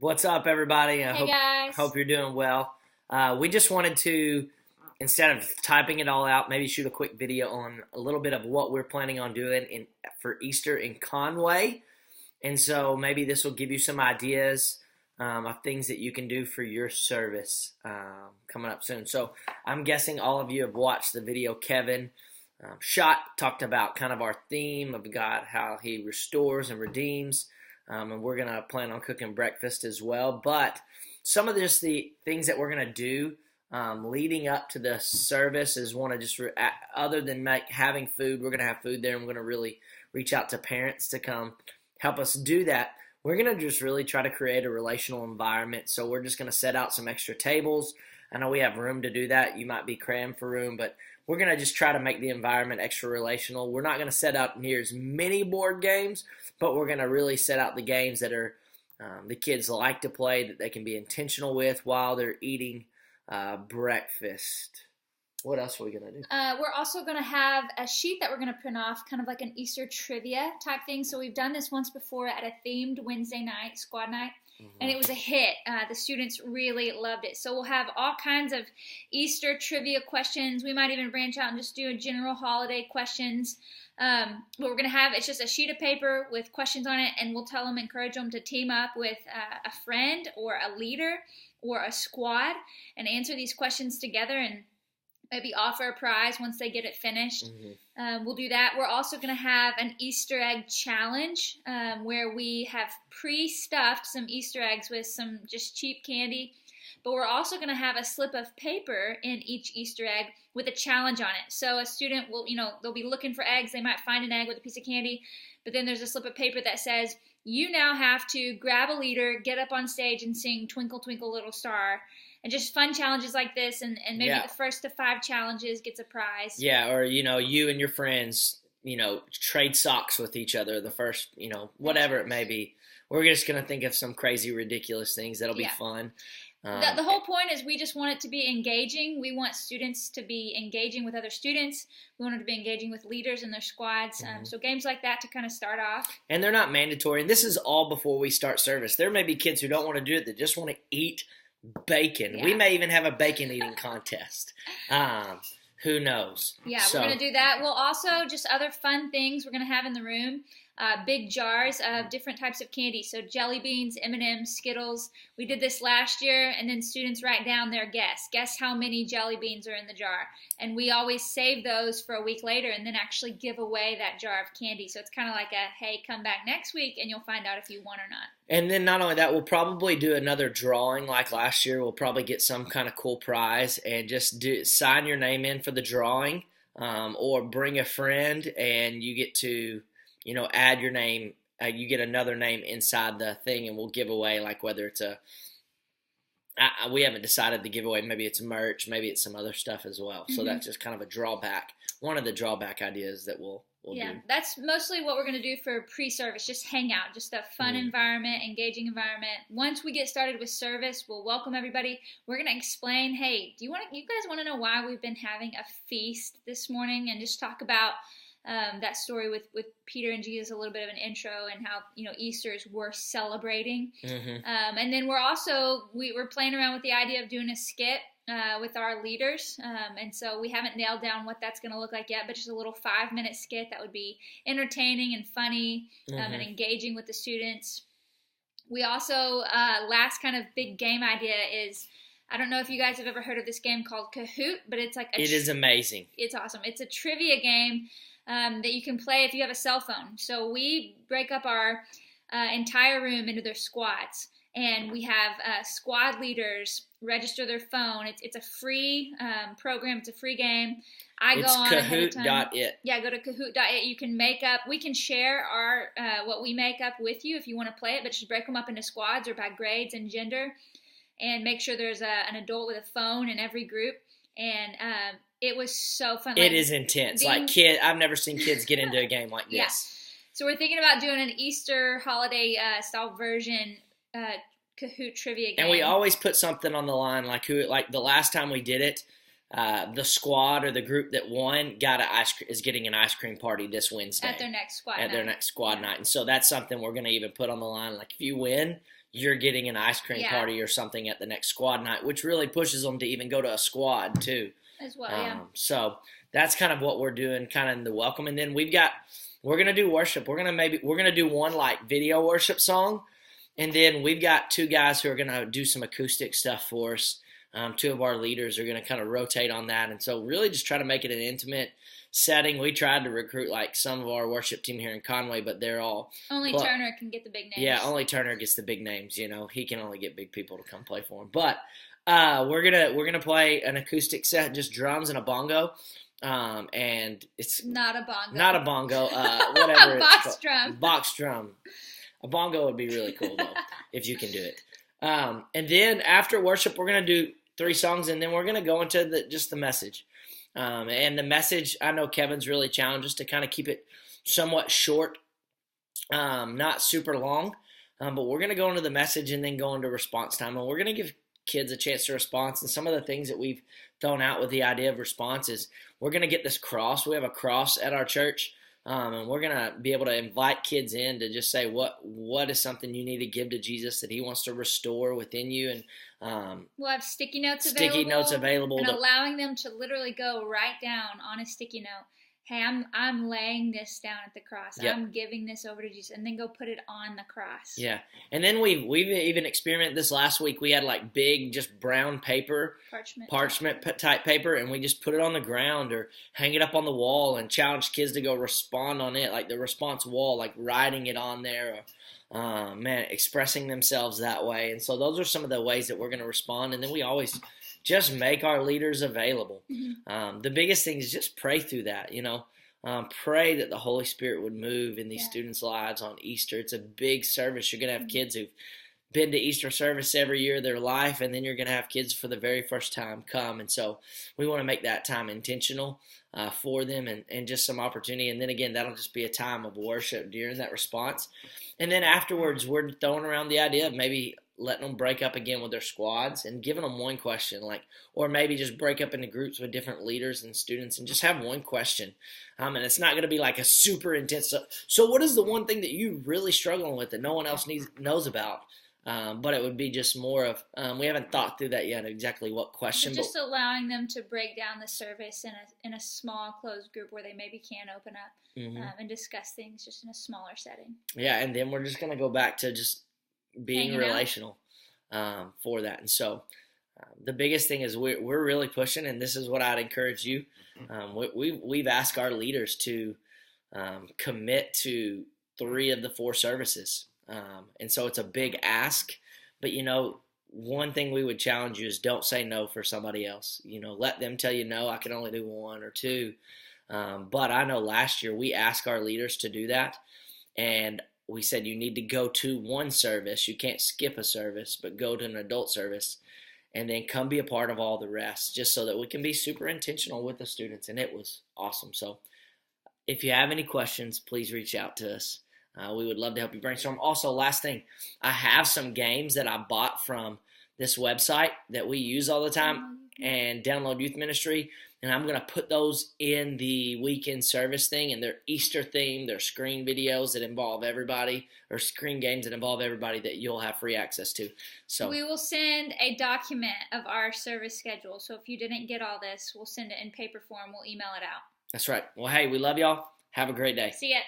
What's up, everybody? I Hey guys. hope you're doing well. We just wanted to, instead of typing it all out, maybe shoot a quick video on a little bit of what we're planning on doing for Easter in Conway. And so maybe this will give you some ideas of things that you can do for your service coming up soon. So I'm guessing all of you have watched the video Kevin shot, talked about kind of our theme of God, how he restores and redeems. And we're going to plan on cooking breakfast as well. But some of just the things that we're going to do leading up to the service is want to just, other than having food, we're going to have food there. And we're going to really reach out to parents to come help us do that. We're going to just really try to create a relational environment. So we're just going to set out some extra tables. I know we have room to do that. You might be crammed for room, but we're going to just try to make the environment extra relational. We're not going to set up near as many board games, but we're going to really set out the games that are the kids like to play, that they can be intentional with while they're eating breakfast. What else are we going to do? We're also going to have a sheet that we're going to print off, kind of like an Easter trivia type thing. So we've done this once before at a themed Wednesday night, squad night, and it was a hit. The students really loved it. So we'll have all kinds of Easter trivia questions. We might even branch out and just do a general holiday questions. What we're going to have, it's just a sheet of paper with questions on it, and we'll tell them, encourage them to team up with a friend or a leader or a squad and answer these questions together and maybe offer a prize once they get it finished. We'll do that. We're also going to have an Easter egg challenge where we have pre-stuffed some Easter eggs with some just cheap candy. But we're also going to have a slip of paper in each Easter egg with a challenge on it. So a student will, they'll be looking for eggs. They might find an egg with a piece of candy. But then there's a slip of paper that says, you now have to grab a leader, get up on stage and sing Twinkle, Twinkle, Little Star. And just fun challenges like this, and maybe the first to 5 challenges gets a prize. Yeah, or, you and your friends, trade socks with each other, the first, whatever it may be. We're just going to think of some crazy, ridiculous things that'll be fun. The whole point is we just want it to be engaging. We want students to be engaging with other students. We want them to be engaging with leaders and their squads. So games like that to kind of start off. And they're not mandatory. And this is all before we start service. There may be kids who don't want to do it, that just want to eat bacon. We may even have a bacon eating contest. Who knows? Yeah, we're going to do that. We'll also, just other fun things we're going to have in the room. Big jars of different types of candy. So jelly beans, M&Ms, Skittles. We did this last year, and then students write down their guess. Guess how many jelly beans are in the jar. And we always save those for a week later and then actually give away that jar of candy. So it's kind of like hey, come back next week and you'll find out if you won or not. And then not only that, we'll probably do another drawing like last year. We'll probably get some kind of cool prize and just sign your name in for the drawing, or bring a friend and you get to add your name. You get another name inside the thing, and we'll give away, like, whether it's we haven't decided to give away. Maybe it's merch, maybe it's some other stuff as well. So that's just kind of a drawback. One of the drawback ideas that we'll do. That's mostly what we're going to do for pre-service. Just hang out, just a fun environment, engaging environment. Once we get started with service, we'll welcome everybody. We're going to explain, hey, you guys want to know why we've been having a feast this morning, and just talk about that story with Peter and Jesus, a little bit of an intro, and how Easter is worth celebrating. And then we're playing around with the idea of doing a skit with our leaders, and so we haven't nailed down what that's going to look like yet, but just a little 5-minute skit that would be entertaining and funny and engaging with the students. We also last kind of big game idea is, I don't know if you guys have ever heard of this game called Kahoot, but it's like it is amazing. It's awesome. It's a trivia game that you can play if you have a cell phone. So we break up our entire room into their squads, and we have squad leaders register their phone. It's a free program. It's a free game. It's Kahoot.it. Yeah, go to Kahoot.it. You can we can share our what we make up with you if you want to play it, but just break them up into squads or by grades and gender, and make sure there's an adult with a phone in every group. And it was so fun. It is intense. I've never seen kids get into a game like this. Yeah. So we're thinking about doing an Easter holiday style version Kahoot trivia game. And we always put something on the line, like the last time we did it, the squad or the group that won is getting an ice cream party this Wednesday at their next squad night. And so that's something we're going to even put on the line. Like, if you win, you're getting an ice cream Yeah. party or something at the next squad night, which really pushes them to even go to a squad too. As well, yeah. So that's kind of what we're doing, kind of in the welcome. And then we're gonna do worship. We're gonna do one like video worship song, and then we've got two guys who are gonna do some acoustic stuff for us. Two of our leaders are gonna kind of rotate on that, and so really just try to make it an intimate setting. We tried to recruit like some of our worship team here in Conway, but they're all only Turner can get the big names. Yeah, only Turner gets the big names. You know, he can only get big people to come play for him. But we're gonna play an acoustic set, just drums and a bongo, and it's not a bongo. Not a bongo. Whatever. A box drum. Box drum. A bongo would be really cool though, if you can do it. And then after worship, we're gonna do 3 songs, and then we're gonna go into just the message. And the message, I know Kevin's really challenged us to kind of keep it somewhat short, not super long, but we're going to go into the message and then go into response time. And we're going to give kids a chance to respond. And some of the things that we've thrown out with the idea of response is we're going to get this cross. We have a cross at our church, and we're going to be able to invite kids in to just say what is something you need to give to Jesus that he wants to restore within you. And we'll have sticky notes available, and allowing them to literally go right down on a sticky note. Hey, I'm laying this down at the cross. Yep. I'm giving this over to Jesus, and then go put it on the cross. Yeah, and then we've even experimented this last week. We had like big, just brown paper, parchment type paper, and we just put it on the ground or hang it up on the wall and challenge kids to go respond on it, like the response wall, like writing it on there. Or, expressing themselves that way. And so those are some of the ways that we're going to respond. And then we always just make our leaders available. Mm-hmm. The biggest thing is just pray through that, pray that the Holy Spirit would move in these students' lives on Easter. It's a big service. You're going to have kids who've been to Easter service every year of their life, and then you're going to have kids for the very first time come. And so we want to make that time intentional for them and just some opportunity. And then again, that'll just be a time of worship during that response. And then afterwards, we're throwing around the idea of maybe letting them break up again with their squads and giving them one question, or maybe just break up into groups with different leaders and students and just have one question. And it's not going to be like a super intense. So what is the one thing that you really struggling with that no one else knows about? But it would be just more of, we haven't thought through that yet, exactly what question. But just allowing them to break down the service in a small closed group where they maybe can open up and discuss things just in a smaller setting. Yeah, and then we're just going to go back to just being relational for that. And so the biggest thing is we're really pushing, and this is what I'd encourage you. We've asked our leaders to commit to 3 of the 4 services. And so it's a big ask, but one thing we would challenge you is don't say no for somebody else. Let them tell you, no, I can only do 1 or 2. But I know last year we asked our leaders to do that, and we said you need to go to 1 service. You can't skip a service, but go to an adult service and then come be a part of all the rest, just so that we can be super intentional with the students. And it was awesome. So if you have any questions, please reach out to us. We would love to help you brainstorm. Also, last thing, I have some games that I bought from this website that we use all the time and Download Youth Ministry, and I'm going to put those in the weekend service thing, and they're Easter themed. They're screen videos that involve everybody, or screen games that involve everybody that you'll have free access to. So we will send a document of our service schedule. So if you didn't get all this, we'll send it in paper form. We'll email it out. That's right. Well, hey, we love y'all. Have a great day. See ya.